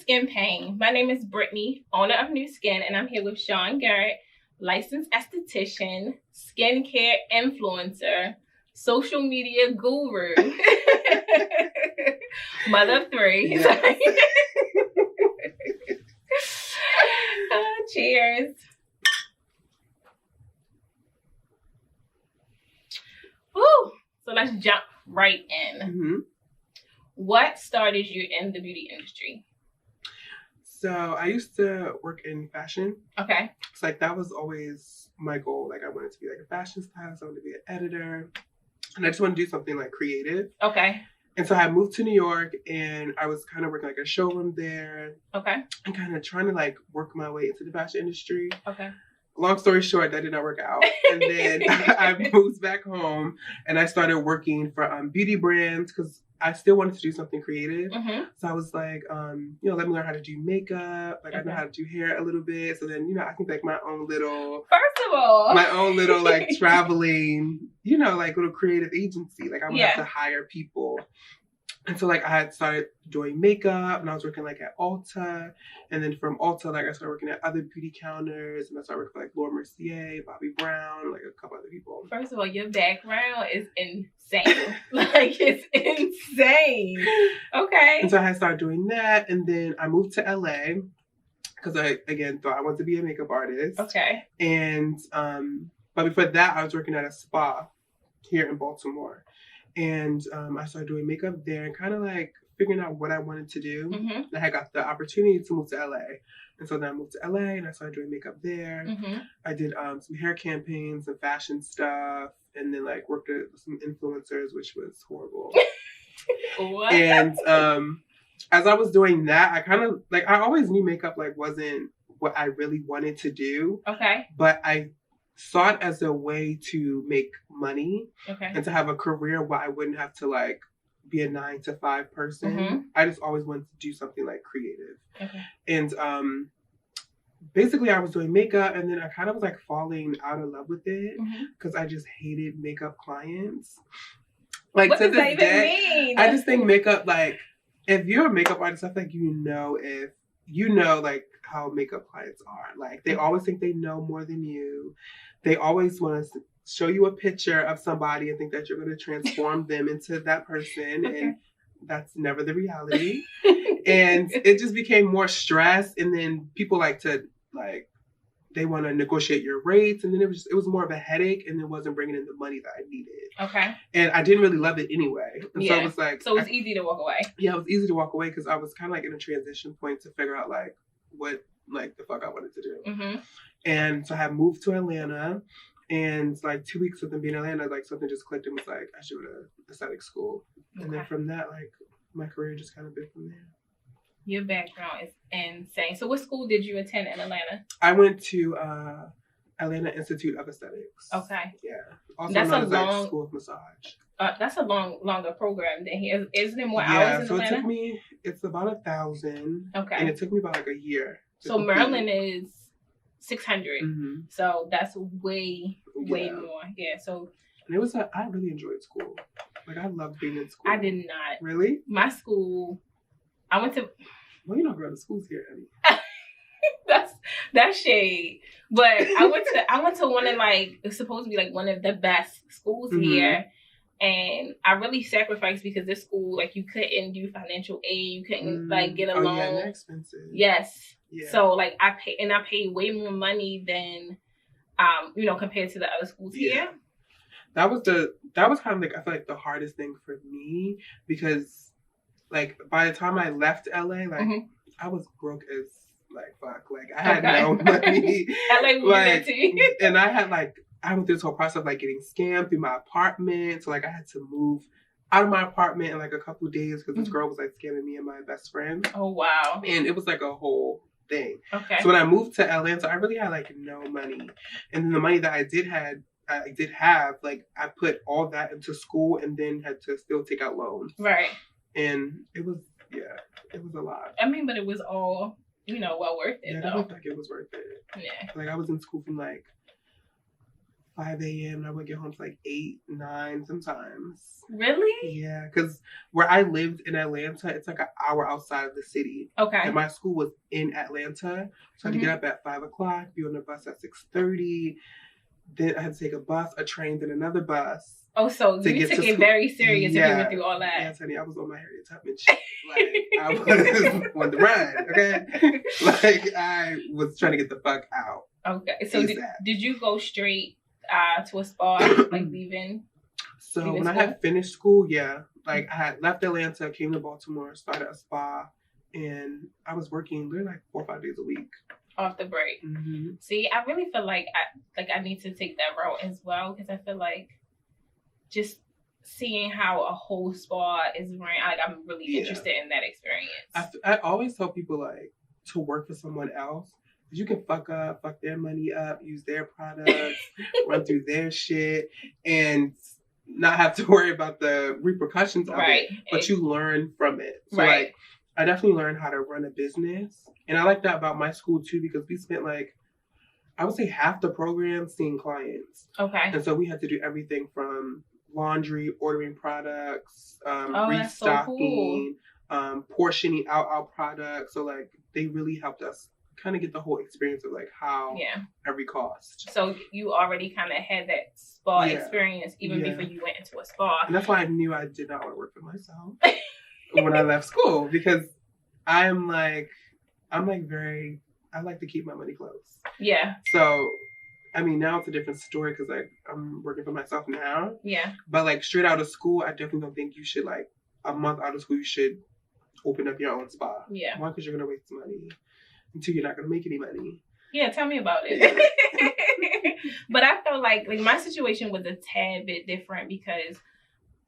Skinpagne. My name is Brittany, owner of New Skin, and I'm here with Sean Garrette, licensed esthetician, skincare influencer, social media guru, mother of three. Yes. Cheers. Woo! So let's jump right in. Mm-hmm. What started you in the beauty industry? So I used to work in fashion. Okay. It's like that was always my goal. Like I wanted to be like a fashion stylist. I wanted to be an editor. And I just wanted to do something like creative. Okay. And so I moved to New York and I was kind of working like a showroom there. Okay. And kind of trying to like work my way into the fashion industry. Okay. Long story short, that did not work out. And then I moved back home and I started working for beauty brands because I still wanted to do something creative. Mm-hmm. So I was like, let me learn how to do makeup. Like I know how to do hair a little bit. So then, I think like my own little like traveling, like little creative agency. Like I would have to hire people. And so like I had started doing makeup and I was working like at Ulta. And then from Ulta, like I started working at other beauty counters and I started working for like Laura Mercier, Bobbi Brown, like a couple other people. First of all, your background is insane. Like it's insane. Okay. And so I had started doing that. And then I moved to LA because I, again, thought I wanted to be a makeup artist. Okay. And, but before that, I was working at a spa here in Baltimore. And I started doing makeup there and kind of like figuring out what I wanted to do. Mm-hmm. And I got the opportunity to move to LA. And so then I moved to LA and I started doing makeup there. Mm-hmm. I did some hair campaigns and fashion stuff. And then like worked with some influencers, which was horrible. What? And as I was doing that, I kind of like, I always knew makeup like wasn't what I really wanted to do. Okay. But I saw it as a way to make money and to have a career where I wouldn't have to like be a 9-to-5 person. Mm-hmm. I just always wanted to do something like creative. Okay. And basically I was doing makeup and then I kind of was like falling out of love with it because I just hated makeup clients. Like what to does this that even day, mean? I just think makeup, like if you're a makeup artist, I think if like how makeup clients are. Like they always think they know more than you. They always want to show you a picture of somebody and think that you're going to transform them into that person. Okay. And that's never the reality. And it just became more stress. And then people they want to negotiate your rates. And then it was more of a headache and it wasn't bringing in the money that I needed. Okay. And I didn't really love it anyway. And so it was like. So it was easy to walk away. Yeah, it was easy to walk away because I was kind of like in a transition point to figure out like what like the fuck I wanted to do. Mm-hmm. And so I had moved to Atlanta and like 2 weeks of them being in Atlanta, like something just clicked and was like, I should go to aesthetic school. Okay. And then from that, like my career just kind of been from there. Your background is insane. So what school did you attend in Atlanta? I went to Atlanta Institute of Aesthetics. Okay. Yeah. Also that's known a as long like School of Massage. That's a longer program than here. Isn't it more hours in Atlanta? Yeah, so it's about 1,000. Okay. And it took me about like a year. So Maryland is 600. Mm-hmm. So that's way more. Yeah. So. And I really enjoyed school. Like I loved being in school. I did not. Really? My school, I went to. Well, you don't go to schools here, honey. That's shade. But I went to one of like, it's supposed to be like one of the best schools here. And I really sacrificed because this school, like you couldn't do financial aid. You couldn't like get a loan. Yeah, they're expensive. Yes. Yeah. So like I paid way more money than, compared to the other schools here. That was kind of like, I feel like the hardest thing for me because like by the time I left LA, like I was broke as like fuck. Like I had no money. LA will do that to you. And I went through this whole process of like getting scammed through my apartment. So like I had to move out of my apartment in like a couple of days because this girl was like scamming me and my best friend. Oh wow. And it was like a whole thing. Okay. So when I moved to Atlanta, I really had like no money. And then the money that I did have, like I put all that into school and then had to still take out loans. Right. And it was a lot. I mean, but it was all, well worth it. Yeah, I looked like it was worth it. Yeah. Like I was in school from like 5 a.m. and I would get home to like 8, 9 sometimes. Really? Yeah, because where I lived in Atlanta, it's like an hour outside of the city. Okay. And my school was in Atlanta. So I had to get up at 5 o'clock, be on the bus at 6:30. Then I had to take a bus, a train, then another bus. Oh, so you took it very serious if you went through all that. Yes, honey, I was on my Harriet Tubman shit. Like, I was on the run, okay? Like, I was trying to get the fuck out. Okay, so did you go straight to a spa, like leaving? So when I had finished school, yeah. Like, I had left Atlanta, came to Baltimore, started a spa, and I was working literally like 4 or 5 days a week. Off the break. Mm-hmm. See, I really feel like I need to take that route as well, because I feel like just seeing how a whole spa is run, like, I'm really interested in that experience. I always tell people, like, to work for someone else, you can fuck their money up, use their products, run through their shit, and not have to worry about the repercussions of it, but you learn from it. So, like, I definitely learned how to run a business. And I like that about my school, too, because we spent, like, I would say half the program seeing clients. Okay. And so we had to do everything from laundry, ordering products, restocking, portioning out our products. So, like, they really helped us kind of get the whole experience of, like, how every cost. So you already kind of had that spa experience even before you went into a spa. And that's why I knew I did not want to work for myself when I left school, because I like to keep my money close. Yeah. So, I mean, now it's a different story because, like, I'm working for myself now. Yeah. But, like, straight out of school, I definitely don't think you should, like, a month out of school, you should open up your own spa. Yeah. One, because you're going to waste money. And two, you're not going to make any money. Yeah, tell me about it. But I felt like my situation was a tad bit different because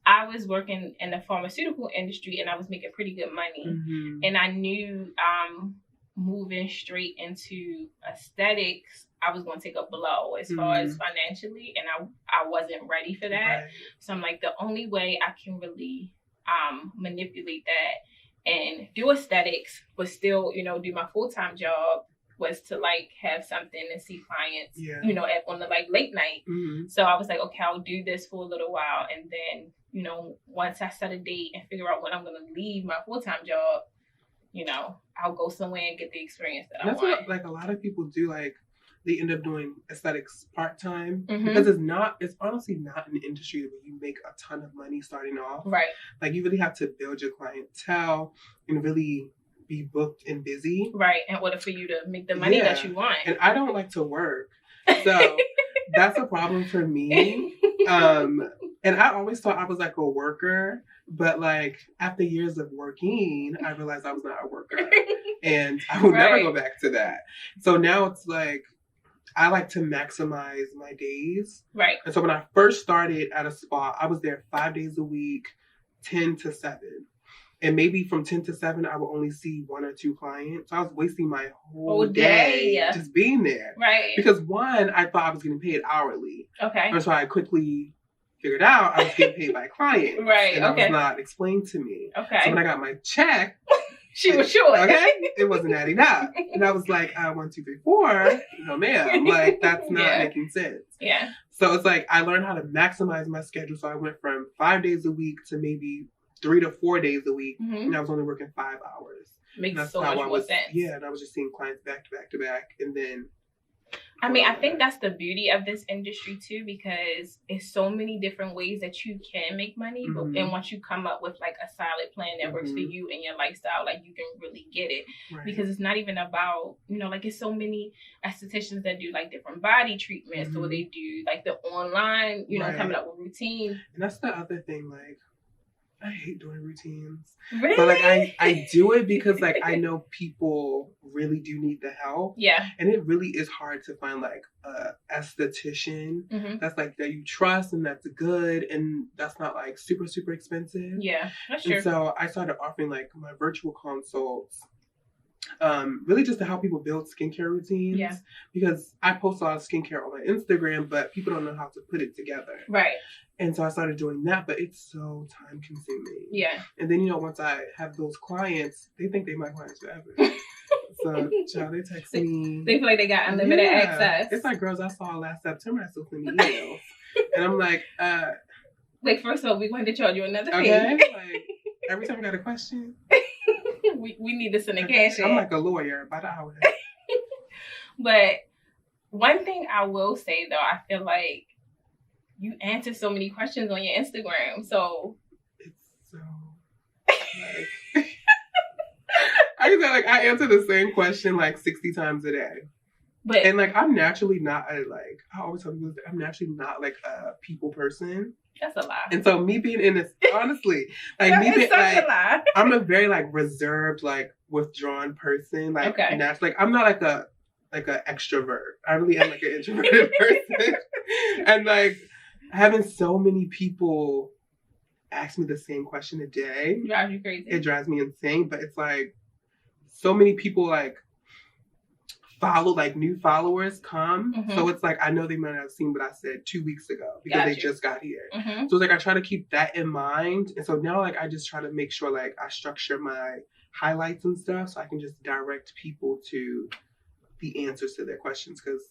I was working in the pharmaceutical industry and I was making pretty good money. Mm-hmm. And I knew moving straight into aesthetics, I was going to take a blow as far as financially, and I wasn't ready for that. Right. So I'm like, the only way I can really manipulate that and do aesthetics, but still, do my full-time job, was to, like, have something and see clients, on the, like, late night. Mm-hmm. So I was like, okay, I'll do this for a little while. And then, once I set a date and figure out when I'm going to leave my full-time job, I'll go somewhere and get the experience that I want. That's what, like, a lot of people do, like, they end up doing aesthetics part-time because it's honestly not an industry where you make a ton of money starting off. Right. Like, you really have to build your clientele and really be booked and busy. Right. In order for you to make the money that you want. And I don't like to work. So that's a problem for me. And I always thought I was like a worker, but like after years of working, I realized I was not a worker. And I will never go back to that. So now it's like, I like to maximize my days. Right. And so when I first started at a spa, I was there 5 days a week, 10 to 7. And maybe from 10 to 7, I would only see 1 or 2 clients. So I was wasting my whole day just being there. Right. Because one, I thought I was getting paid hourly. Okay. And so I quickly figured out I was getting paid by client. Right. And that was not explained to me. Okay. So when I got my check, she was short. Okay. It wasn't adding up. And I was like, 1, 2, 3, 4. No, ma'am. Like, that's not making sense. Yeah. So it's like, I learned how to maximize my schedule. So I went from 5 days a week to maybe 3 to 4 days a week. Mm-hmm. And I was only working 5 hours. Makes so much more sense. Yeah. And I was just seeing clients back to back to back. And then, I think that's the beauty of this industry too, because it's so many different ways that you can make money. Mm-hmm. But and once you come up with like a solid plan that works for you and your lifestyle, like you can really get it. Right. Because it's not even about, like it's so many estheticians that do like different body treatments, or they do like the online, coming up with routines. And that's the other thing, like, I hate doing routines. Really? But like I do it because like I know people really do need the help. Yeah. And it really is hard to find like a esthetician that's like that you trust and that's good and that's not like super, super expensive. Yeah, that's true. And so I started offering like my virtual consults. Really just to help people build skincare routines. Yeah. Because I post a lot of skincare on my Instagram, but people don't know how to put it together. Right. And so I started doing that, but it's so time consuming. Yeah. And then, once I have those clients, they think they're my clients forever. So, child, they text me. They feel like they got unlimited access. It's like girls I saw last September that still send me emails. And I'm like, Like, first of all, we're going to charge you another fee. Okay? Like, every time I got a question. we need to send a cash in. I'm like a lawyer by the hour. But one thing I will say, though, I feel like you answer so many questions on your Instagram. So it's so like I answer the same question like 60 times a day. And like I'm naturally not I always tell people I'm naturally not like a people person. That's a lie. And so me being in this, honestly, like me being like, I'm a very like reserved, like withdrawn person. Like, like I'm not like a extrovert. I really am like an introverted person. And like having so many people ask me the same question a day drives you crazy. It drives me insane. But it's like so many people like follow, like new followers come. Mm-hmm. So it's like I know they might not have seen what I said 2 weeks ago because they just got here. Mm-hmm. So it's like I try to keep that in mind. And so now like I just try to make sure like I structure my highlights and stuff so I can just direct people to the answers to their questions because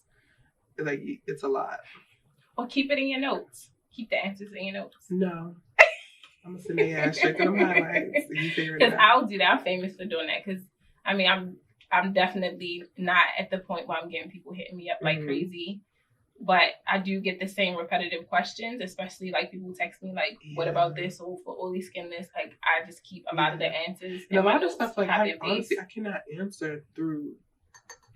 like it's a lot. Or keep it in your notes. Keep the answers in your notes. No. I'm gonna send their ass straight to them highlights. Because I'll do that. I'm famous for doing that. Because I mean, I'm definitely not at the point where I'm getting people hitting me up like crazy. But I do get the same repetitive questions, especially like people text me like, what about this or for oily skin this? Like I just keep a lot of the answers. And a lot of stuff like honestly I cannot answer through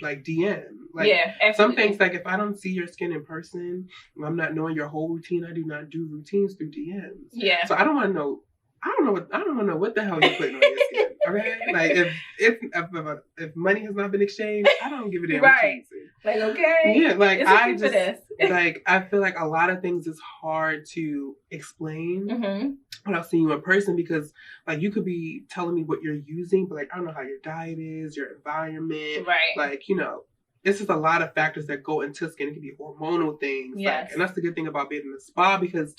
like DM. Like some things like if I don't see your skin in person, I'm not knowing your whole routine, I do not do routines through DMs. Yeah. So I don't want to know what the hell you're putting on your skin. Okay? Like if money has not been exchanged, I don't give a damn. Right. Like okay. Yeah, like I just like I feel like a lot of things is hard to explain without seeing you in person because like you could be telling me what you're using, but like I don't know how your diet is, your environment. Right. Like, you know, it's just a lot of factors that go into skin. It can be hormonal things. Yes. Like, and that's the good thing about being in the spa because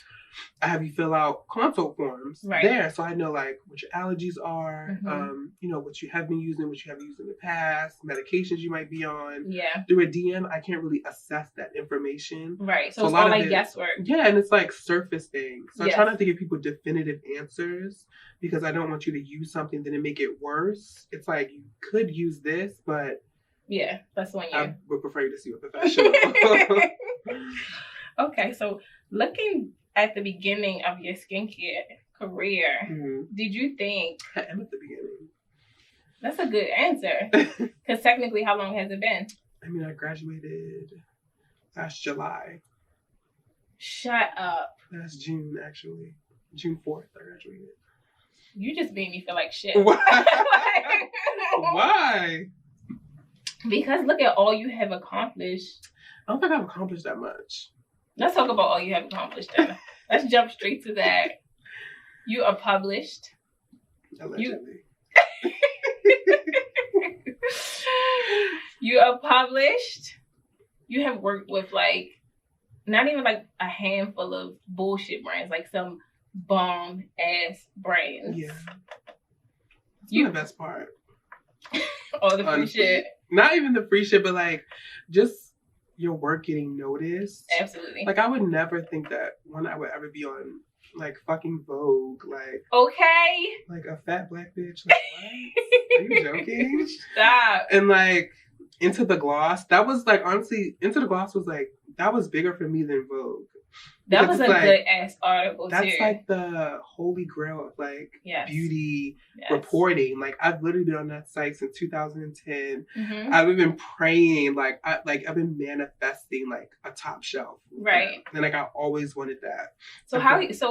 I have you fill out consult forms there. So I know like what your allergies are, you know, what you have been using, what you have used in the past, medications you might be on. Yeah. Through a DM, I can't really assess that information. Right. So it's all like guesswork. Yeah. And it's like surface things. So I try not to give people definitive answers because I don't want you to use something then to make it worse. It's like you could use this, but yeah, that's when you. I would prefer you to see a professional. Okay, so looking at the beginning of your skincare career, did you think... I am at the beginning. That's a good answer. Because technically, how long has it been? I mean, I graduated last July. Shut up. Last June, actually. June 4th, I graduated. You just made me feel like shit. Why? Why? Because look at all you have accomplished. I don't think I've accomplished that much. Let's talk about all you have accomplished, then. Let's jump straight to that. You are published. Allegedly. You are published. You have worked with like, not even like a handful of bullshit brands, like some bomb ass brands. Yeah. You the best part. All the free shit. Not even the free shit, but like just your work getting noticed. Absolutely. Like I would never think that one I would ever be on like fucking Vogue. Like okay. Like a fat black bitch. Like what? Are you joking? Stop. And like Into the Gloss. That was like honestly, Into the Gloss was like that was bigger for me than Vogue. That was a like, good ass article that's too. That's like the holy grail of like beauty reporting. Like I've literally been on that site since 2010. I've been praying, like I've been manifesting like a top shelf. Right. And like I always wanted that. So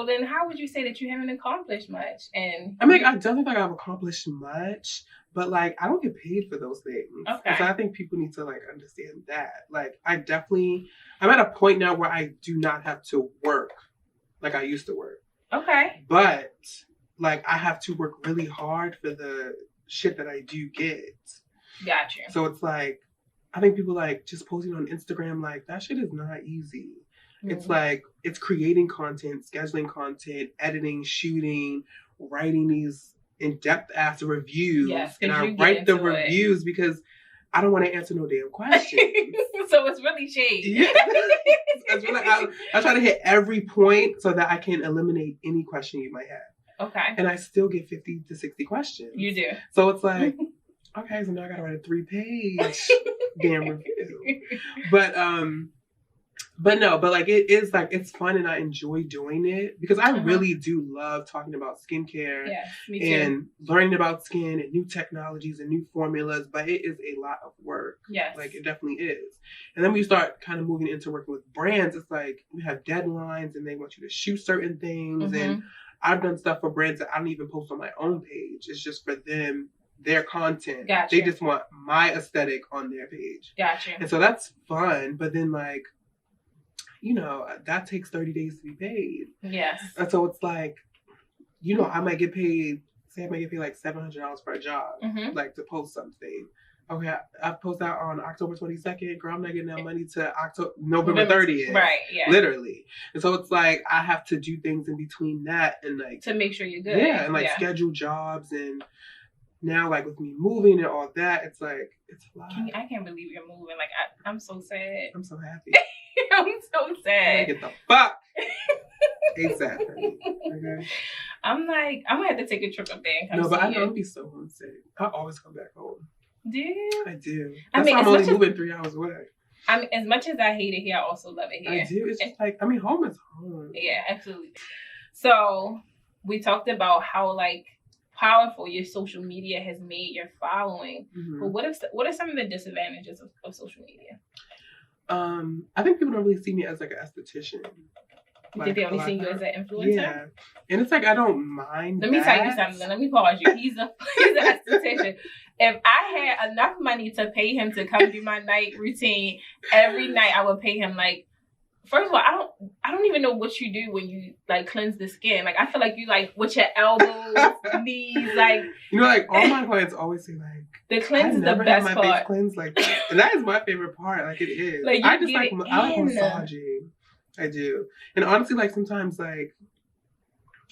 then how would you say that you haven't accomplished much? And I mean, I don't think I've accomplished much. But, like, I don't get paid for those things. Okay. So I think people need to, like, understand that. Like, I'm at a point now where I do not have to work like I used to work. Okay. But, like, I have to work really hard for the shit that I do get. Gotcha. So it's like, I think people, like, just posting on Instagram, like, that shit is not easy. It's like, it's creating content, scheduling content, editing, shooting, writing these in-depth ass reviews. Yes, and I write the reviews because I don't want to answer no damn questions. So it's really shade. Yeah. It's really, I try to hit every point so that I can eliminate any question you might have. Okay. And I still get 50 to 60 questions. You do. So it's like, okay, so now I gotta write a 3-page damn review. But no, but like it is like it's fun and I enjoy doing it because I really do love talking about skincare and learning about skin and new technologies and new formulas, but it is a lot of work. Yes. Like it definitely is. And then when you start kind of moving into working with brands, it's like you have deadlines and they want you to shoot certain things. And I've done stuff for brands that I don't even post on my own page. It's just for them, their content. Gotcha. They just want my aesthetic on their page. Gotcha. And so that's fun, but then like, you know, that takes 30 days to be paid. Yes. And so it's like, you know, I might get paid like $700 for a job, like to post something. Okay, I post out on October 22nd. Girl, I'm not getting that money to November 30th. Right, yeah. Literally. And so it's like, I have to do things in between that and like. To make sure you're good. Yeah, and like schedule jobs and now like with me moving and all that, it's like, it's a lot. I can't believe you're moving. Like, I'm so sad. I'm so happy. I'm so sad. Get the fuck ASAP. Okay. I'm like, I'm gonna have to take a trip up there and come No, but I know you. I'll be so homesick. I always come back home. Do you? I do. I That's mean, why I'm only moving 3 hours away. I mean, as much as I hate it here, I also love it here. I do. It's just like, I mean, home is home. Yeah, absolutely. So we talked about how like powerful your social media has made your following. But what are some of the disadvantages of social media? I think people don't really see me as like an esthetician. Like, did they only see you as an influencer? Yeah. And it's like I don't mind. Let me tell you something. Let me pause you. He's an esthetician. If I had enough money to pay him to come do my night routine every night, I would pay him like. First of all, I don't even know what you do when you like cleanse the skin. Like I feel like you like with your elbows, knees, like you know, like all my clients always say like the cleanse is the best part. Face cleanse like that. And that is my favorite part. Like it is. Like I just like I like massaging. I do. And honestly, like sometimes like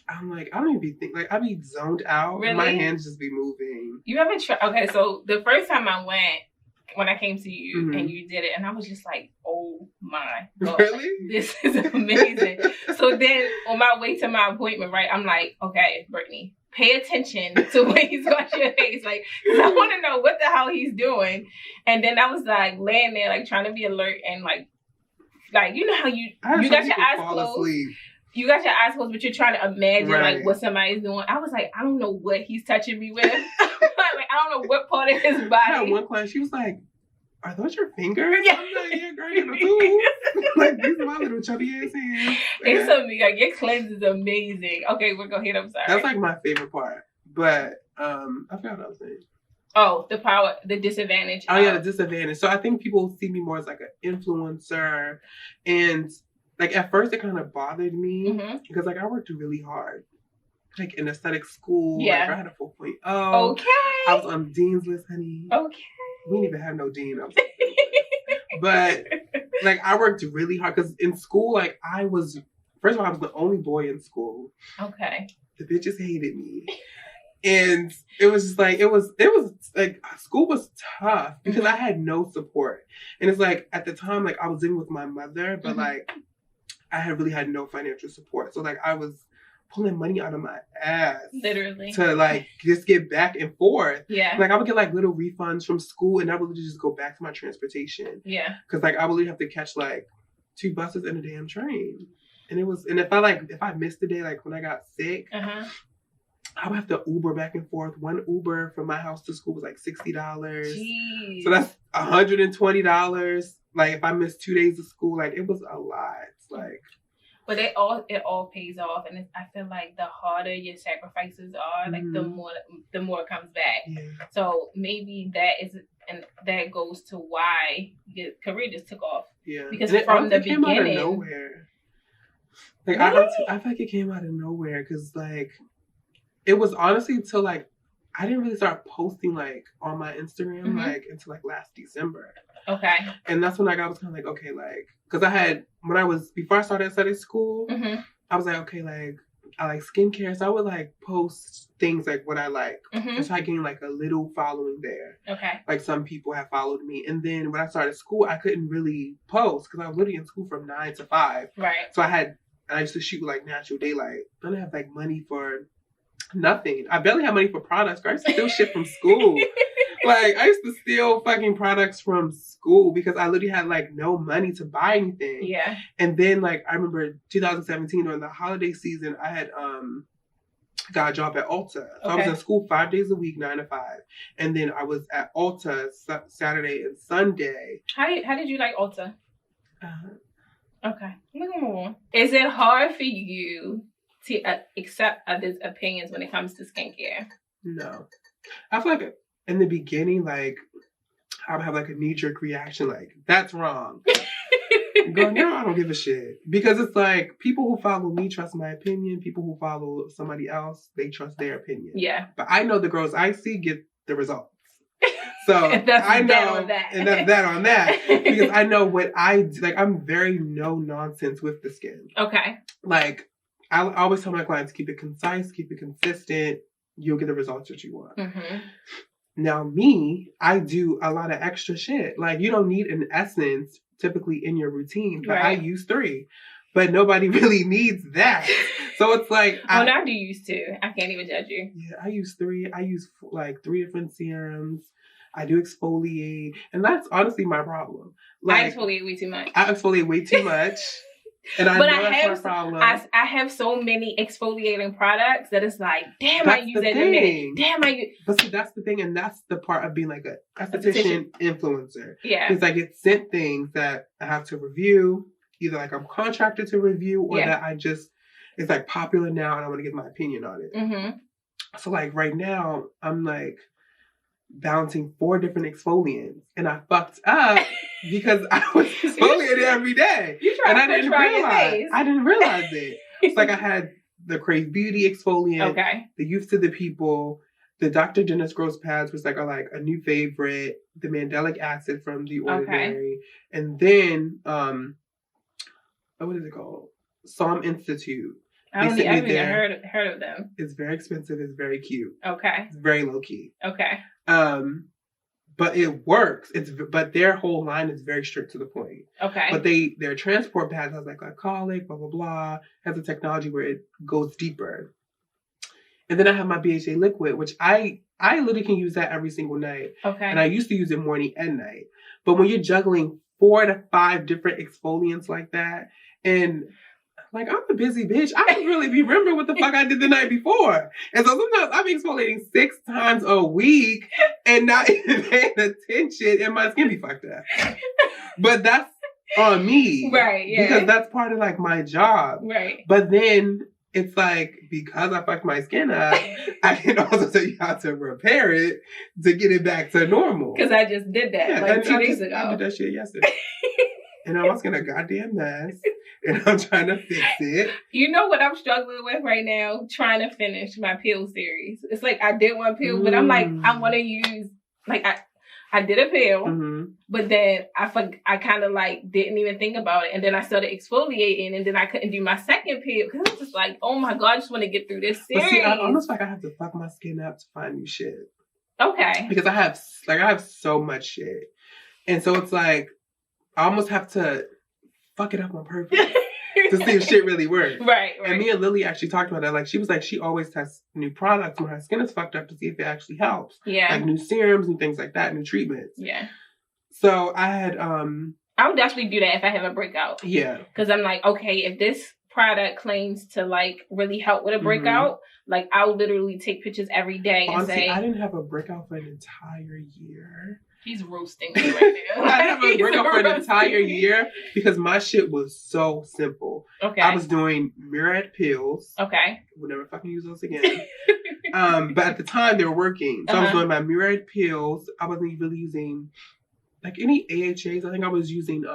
I'm like I don't even be think like I be zoned out. Really? And my hands just be moving. You haven't tried? Okay, so the first time I went. When I came to you and you did it, and I was just like, oh my God. Really? This is amazing. So then on my way to my appointment, right, I'm like, okay, Brittany, pay attention to when he's washing your face. Like, because I want to know what the hell he's doing. And then I was like laying there, like trying to be alert and like you know how you got your eyes closed. Asleep. You got your eyes closed, but you're trying to imagine like what somebody's doing. I was like, I don't know what he's touching me with. Like, I don't know what part of his body. I had one client, she was like, are those your fingers? Yeah. I'm like, yeah, girl, you're the tools. Like, these are my little chubby ass hands. It's amazing. Like, your cleanse is amazing. Okay, we're going to hit. I'm sorry. That's like my favorite part. But I forgot what I was saying. Oh, the disadvantage. Oh, yeah, the disadvantage. So I think people see me more as like an influencer. And like at first it kind of bothered me because like I worked really hard. Like in aesthetic school. Yeah. Like I had a 4.0. Okay. I was on Dean's list, honey. Okay. We didn't even have no dean. But like I worked really hard because in school, like first of all, I was the only boy in school. Okay. The bitches hated me. And it was just like, it was like school was tough because I had no support. And it's like at the time, like I was living with my mother, but like I really had no financial support. So like I was pulling money out of my ass. Literally. To like just get back and forth. Yeah. Like I would get like little refunds from school and I would just go back to my transportation. Yeah. Cause like I would have to catch like 2 buses and a damn train. And if I missed the day, like when I got sick, I would have to Uber back and forth. One Uber from my house to school was like $60. Jeez. So that's $120. Like if I missed 2 days of school, like it was a lot. Like, but it all pays off, and I feel like the harder your sacrifices are, like the more it comes back. Yeah. So maybe that goes to why your career just took off. Yeah. Because from the beginning, came out of nowhere. Like really? I feel like it came out of nowhere because like it was honestly until like I didn't really start posting like on my Instagram like until like last December. Okay. And that's when like I was kind of like, okay, like, because before I started aesthetic school, I was like, okay, like, I like skincare, so I would like post things like what I like. Mm-hmm. So I gained like a little following there. Okay. Like some people have followed me. And then when I started school, I couldn't really post because I was literally in school from 9 to 5. Right. So I used to shoot with like natural daylight. I didn't have like money for nothing. I barely had money for products. I used to steal shit from school. Like, I used to steal fucking products from school because I literally had, like, no money to buy anything. Yeah. And then, like, I remember 2017 during the holiday season, I had got a job at Ulta. So I was in school 5 days a week, 9 to 5. And then I was at Ulta Saturday and Sunday. How did you like Ulta? Okay. We're going to move on. Is it hard for you to accept others' opinions when it comes to skincare? No. I feel like in the beginning, like, I would have like a knee-jerk reaction, like, that's wrong. Go, no, I don't give a shit. Because it's like, people who follow me trust my opinion. People who follow somebody else, they trust their opinion. Yeah. But I know the girls I see get the results. So and that's I know, that on that. And that's that on that. Because I know what I do. Like, I'm very no nonsense with the skin. Okay. Like, I always tell my clients, keep it concise, keep it consistent. You'll get the results that you want. Mm-hmm. Now, me, I do a lot of extra shit. Like, you don't need an essence typically in your routine, but right. I use 3. But nobody really needs that. So it's like... I do use 2. I can't even judge you. Yeah, I use 3. I use, like, 3 different serums. I do exfoliate. And that's honestly my problem. Like, I exfoliate way too much. I exfoliate way too much. And I know that's my problem. I have so many exfoliating products that it's like, damn, I use it in a minute. Damn, I use... But see, that's the thing, and that's the part of being like a esthetician influencer. Yeah. Because I get sent things that I have to review, either like I'm contracted to review, or that I just, it's like popular now and I want to give my opinion on it. Mm-hmm. So like right now, I'm like balancing 4 different exfoliants, and I fucked up because I was exfoliating every day. And I didn't realize it. It's like I had the Crave Beauty exfoliant, the Youth to the People, the Dr. Dennis Gross pads, which are like a new favorite, the Mandelic Acid from The Ordinary, and then what is it called? Psalm Institute. I haven't even heard of them. It's very expensive. It's very cute. Okay. It's very low key. Okay. But it works. But their whole line is very strict to the point. Okay. But their transport pads has like glycolic, blah blah blah. Has a technology where it goes deeper. And then I have my BHA liquid, which I literally can use that every single night. Okay. And I used to use it morning and night. But when you're juggling 4 to 5 different exfoliants like that, and like, I'm a busy bitch. I don't really remember what the fuck I did the night before. And so sometimes I'm exfoliating 6 times a week and not even paying attention, and my skin be fucked up. But that's on me. Right, yeah. Because that's part of, like, my job. Right. But then it's like, because I fucked my skin up, I can also tell you how to repair it to get it back to normal. Because I just did that 2 days ago. I did that shit yesterday. And I was in a goddamn mess. And I'm trying to fix it. You know what I'm struggling with right now? Trying to finish my pill series. It's like I did one pill, but I'm like, I want to use, like, I did a pill, but then I kind of like didn't even think about it. And then I started exfoliating, and then I couldn't do my second pill because I was just like, oh my God, I just want to get through this series. But see, I almost like I have to fuck my skin up to find new shit. Okay. Because I have so much shit. And so it's like, I almost have to fuck it up on purpose to see if shit really works. Right. And me and Lily actually talked about that. Like, she was like, she always tests new products when her skin is fucked up to see if it actually helps. Yeah. Like new serums and things like that, new treatments. Yeah. So I had I would definitely do that if I have a breakout. Yeah. Because I'm like, okay, if this product claims to like really help with a breakout, like I'll literally take pictures every day and honestly, say, I didn't have a breakout for an entire year. He's roasting me right now. I didn't have a breakout for an entire year because my shit was so simple. Okay. I was doing Murad pills. Okay. We'll never fucking use those again. But at the time they were working. So I was doing my Murad pills. I wasn't really using like any AHAs. I think I was using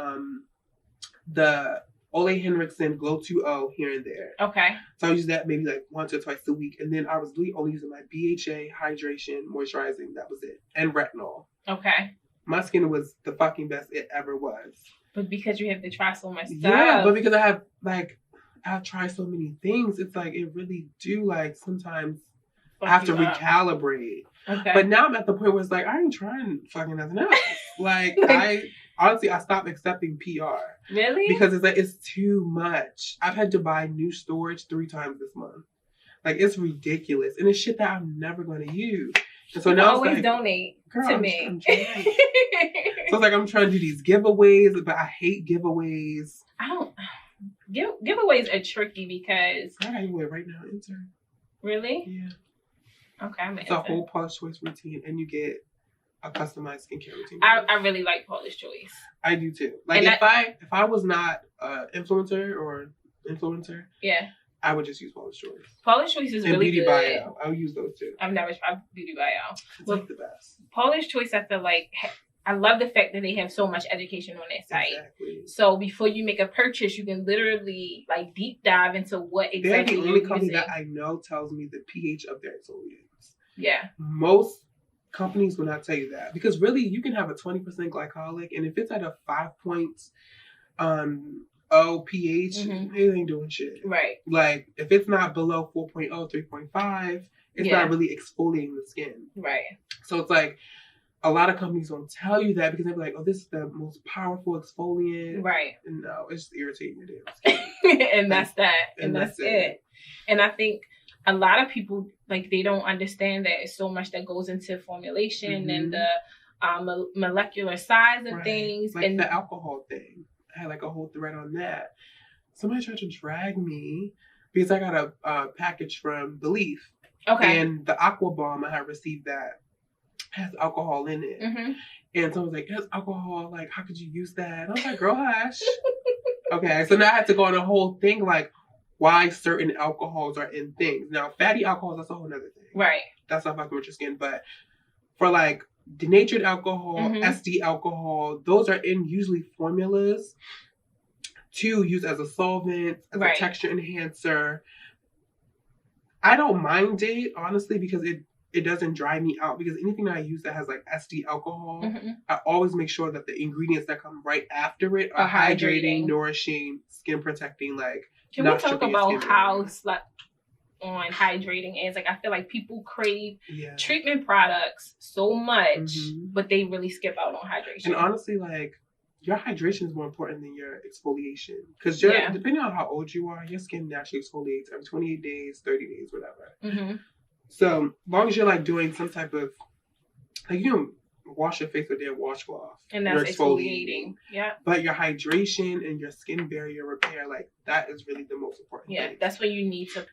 the Ole Henriksen Glow 2.0 here and there. Okay. So I used that maybe like once or twice a week. And then I was really only using my BHA, hydration, moisturizing. That was it. And retinol. Okay. My skin was the fucking best it ever was. But because you have to try so much stuff. Yeah, but because I have like, I've tried so many things. It's like it really do like sometimes I have to recalibrate. Okay. But now I'm at the point where it's like I ain't trying fucking nothing else. Like I stopped accepting PR. Really? Because it's like it's too much. I've had to buy new storage 3 times this month. Like it's ridiculous, and it's shit that I'm never going to use. And so now always like, donate to me. I'm trying. So it's like I'm trying to do these giveaways, but I hate giveaways. I don't. Giveaways are tricky because I got a giveaway right now. Intern. Really? Yeah. Okay, I'm It's a whole Paula's Choice routine, and you get a customized skincare routine. I really like Paula's Choice. I do too. Like if I was not an influencer, yeah, I would just use Paula's Choice. Paula's Choice is really Beauty good. Bio. I would use those too. I've never tried Beauty Bio. It's like the best. Paula's Choice, I feel like I love the fact that they have so much education on their site. Exactly. So before you make a purchase, you can literally like deep dive into what exactly they're the only company that I know tells me the pH of their exfoliants. Yeah. Most companies will not tell you that because really you can have a 20% glycolic, and if it's at a 5.0 pH, it ain't doing shit. Right. Like if it's not below 4.0, 3.5, it's not really exfoliating the skin. Right. So it's like a lot of companies don't tell you that because they're like, oh, this is the most powerful exfoliant. Right. And no, it's just irritating your damn skin. And that's that. And that's it. And I think a lot of people, like, they don't understand that it's so much that goes into formulation and the molecular size of things. Like and the alcohol thing. I had like a whole thread on that. Somebody tried to drag me because I got a package from The Leaf. Okay. And the Aqua Bomb I had received that has alcohol in it. And so I was like, it has alcohol. Like, how could you use that? And I was like, girl, hush. Okay. So now I had to go on a whole thing like why certain alcohols are in things. Now, fatty alcohols, that's a whole other thing. Right. That's not fucking with your skin. But for like denatured alcohol, SD alcohol, those are in usually formulas to use as a solvent, as a texture enhancer. I don't mind it, honestly, because it doesn't dry me out. Because anything that I use that has like SD alcohol, I always make sure that the ingredients that come right after it are hydrating, nourishing, skin protecting. Like, can we talk about how on hydrating is? Like, I feel like people crave treatment products so much, but they really skip out on hydration. And honestly, like, your hydration is more important than your exfoliation. Because depending on how old you are, your skin naturally exfoliates every 28 days, 30 days, whatever. So, as long as you're like doing some type of, like, you don't wash your face with a washcloth. And that's exfoliating. Yeah. But your hydration and your skin barrier repair, like, that is really the most important thing. That's where you need to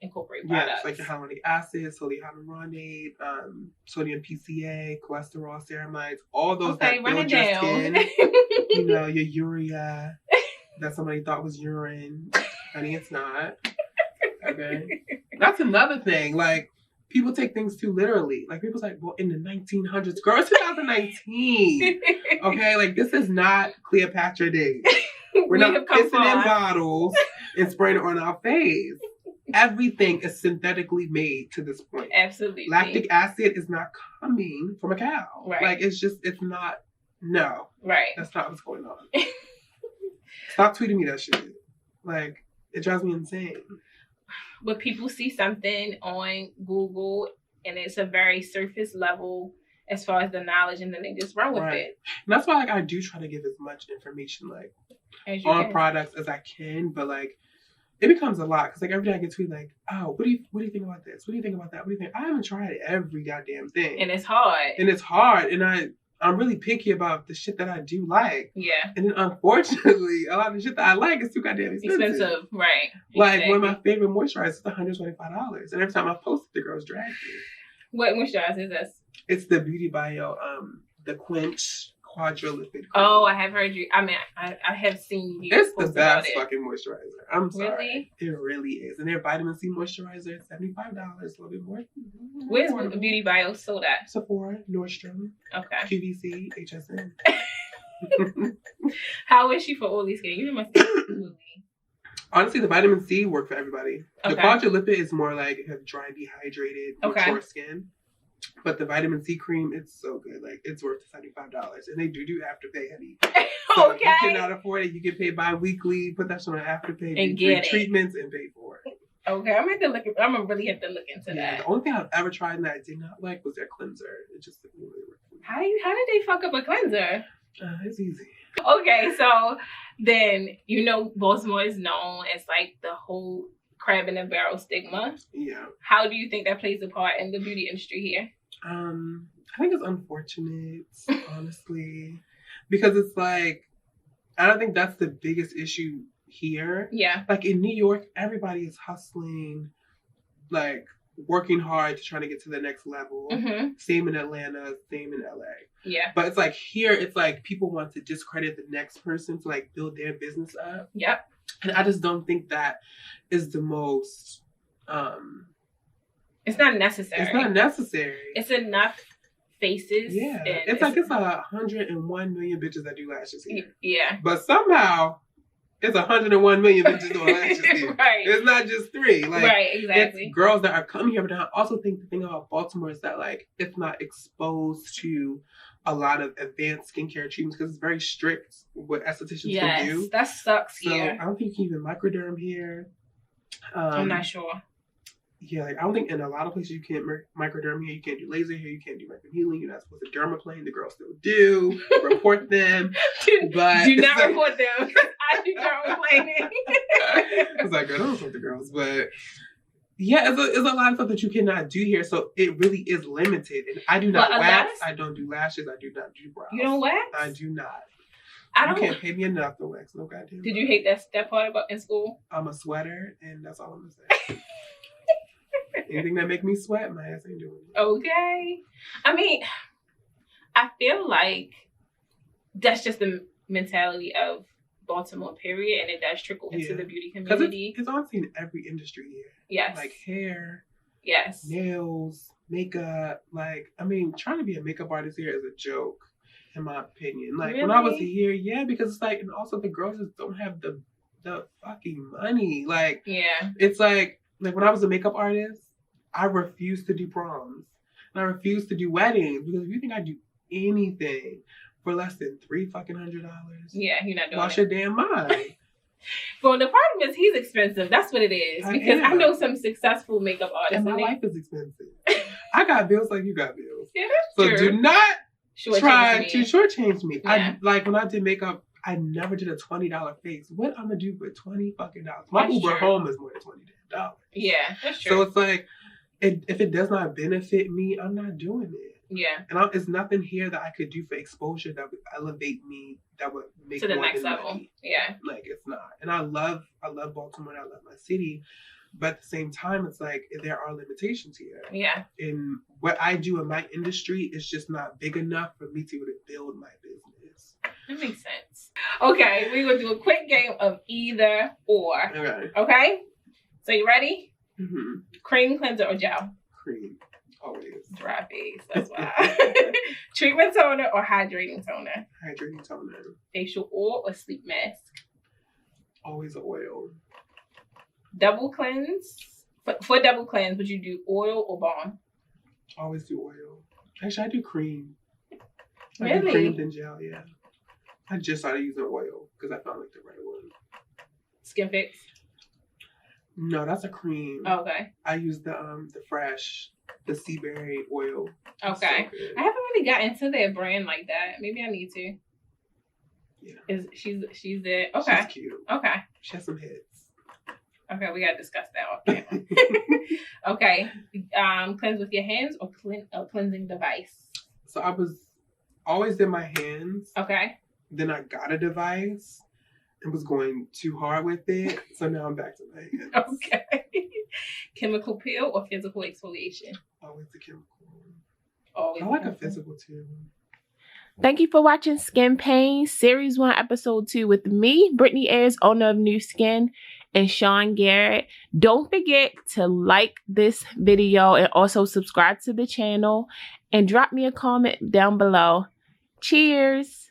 incorporate products. Like your hyaluronic acid, sodium hyaluronate, sodium PCA, cholesterol, ceramides, all those that build your skin. You know, your urea that somebody thought was urine. Honey, it's not. Okay. That's another thing. Like, people take things too literally. Like, people's like, well, in the 1900s, girl, it's 2019. Okay, like, this is not Cleopatra days. We're not pissing in bottles and spraying it on our face. Everything is synthetically made to this point. Absolutely. Lactic acid is not coming from a cow. Right. Like, it's not, no. Right. That's not what's going on. Stop tweeting me that shit. Like, it drives me insane. But people see something on Google and it's a very surface level as far as the knowledge, and then they just run with it. And that's why, like, I do try to give as much information, like, on products as I can, but, like, it becomes a lot because, like, every day I get tweeted, like, oh, what do you think about this? What do you think about that? What do you think? I haven't tried every goddamn thing. And it's hard. And I'm really picky about the shit that I do like. Yeah. And then, unfortunately, a lot of the shit that I like is too goddamn expensive. Right. Like, one of my favorite moisturizers is $125. And every time I post it, the girls drag me. What moisturizer is this? It's the Beauty Bio, the Quench Quadra-Lipid Cream. Oh, I have heard you. I mean, I have seen you. It's the best fucking moisturizer. I'm sorry. Really? It really is. And their vitamin C moisturizer is $75, a little bit more. Where's the Beauty Bio sold at? Sephora, Nordstrom. Okay. QVC, HSN. How is she for oily skin? You must be oily. Honestly, the vitamin C worked for everybody. Okay. The Quadra-Lipid is more like dry, dehydrated, mature skin. But the vitamin C cream, it's so good. Like, it's worth $75. And they do Afterpay, honey. So Okay. if you cannot afford it, you can pay bi-weekly, put that shit on Afterpay, and do 3 get treatments, and pay for it. Okay, I'm gonna really have to look into that. The only thing I've ever tried that I did not like was their cleanser. It just didn't really work for me. How did they fuck up a cleanser? It's easy. Okay, so then Baltimore is known as like the whole crab in a barrel stigma. Yeah. How do you think that plays a part in the beauty industry here? I think it's unfortunate, honestly, because it's like, I don't think that's the biggest issue here. Yeah. Like in New York, everybody is hustling, like working hard to try to get to the next level. Mm-hmm. Same in Atlanta, same in LA. Yeah. But it's like here, it's like people want to discredit the next person to like build their business up. Yep. And I just don't think that is the most... it's not necessary. It's not necessary. It's enough faces. Yeah. It's 101 million bitches that do lashes here. Yeah. But somehow, it's 101 million bitches doing lashes here. Right. It's not just 3. Like, right, exactly. It's girls that are coming here. But I also think the thing about Baltimore is that, like, it's not exposed to a lot of advanced skincare treatments because it's very strict what estheticians can do. Yes, that sucks so here. I don't think you can even microderm here. I'm not sure. Yeah, like I don't think in a lot of places you can't microderm here. You can't do laser here. You can't do microneedling. You're not supposed to dermaplane. The girls still do. Report them. But do not report them. I do dermaplaning. It's like, girl, don't report the girls. But yeah, it's a lot of stuff that you cannot do here. So it really is limited. And I do not wax. I don't do lashes. I do not do brows. You don't wax? I do not. You can't pay me enough to wax. No goddamn. Did you hate that part about in school? I'm a sweater, and that's all I'm gonna say. Anything that make me sweat, my ass ain't doing it. Okay. I mean, I feel like that's just the mentality of Baltimore, period, and it does trickle into the beauty community. It's honestly in every industry here. Yes. Like hair. Yes. Nails, makeup. Like, I mean, trying to be a makeup artist here is a joke, in my opinion. Like, when I was here, yeah, because it's like, and also the girls just don't have the fucking money. Like, yeah, it's like when I was a makeup artist, I refused to do proms. And I refused to do weddings because if you think I do anything for less than $300, yeah, you're not doing lost your damn mind. Well, the problem is he's expensive. That's what it is. Because I know some successful makeup artists. And my life is expensive. I got bills like you got bills. Yeah, that's true. So do not try to shortchange me. Yeah. When I did makeup, I never did a $20 face. What I'm gonna do for $20 fucking dollars? My Uber home is more than $20. Yeah, that's true. So it's like, if it does not benefit me, I'm not doing it. Yeah. And it's nothing here that I could do for exposure that would elevate me, that would make to the next level. Money. Yeah. Like, it's not. And I love Baltimore and I love my city. But at the same time, it's like there are limitations here. Yeah. And what I do in my industry is just not big enough for me to be able to build my business. That makes sense. Okay, we're going to do a quick game of either or. Okay? So you ready? Mm-hmm. Cream, cleanser, or gel? Cream. Always. Dry face. That's why. Treatment toner or hydrating toner? Hydrating toner. Facial oil or sleep mask? Always oil. Double cleanse? For double cleanse, would you do oil or balm? Always do oil. Actually, I do cream. Really? I do cream then gel, yeah. I just started using oil because I found like the right one. Skin Fix? No, that's a cream. Oh, okay. I use the Fresh, the sea berry oil. Okay. So I haven't really got into their brand like that. Maybe I need to. Yeah. She's there? Okay. She's cute. Okay. She has some hits. Okay, we gotta discuss that. Okay. Okay. Cleanse with your hands or cleansing device? So I was always in my hands. Okay. Then I got a device and was going too hard with it. So now I'm back to my hands. Okay. Chemical peel or physical exfoliation? Always the chemical. Always. I like a physical too. Thank you for watching Skinpagne Series 1, Episode 2 with me, Brittany Ayers, owner of New Skin, and Sean Garrette. Don't forget to like this video and also subscribe to the channel and drop me a comment down below. Cheers!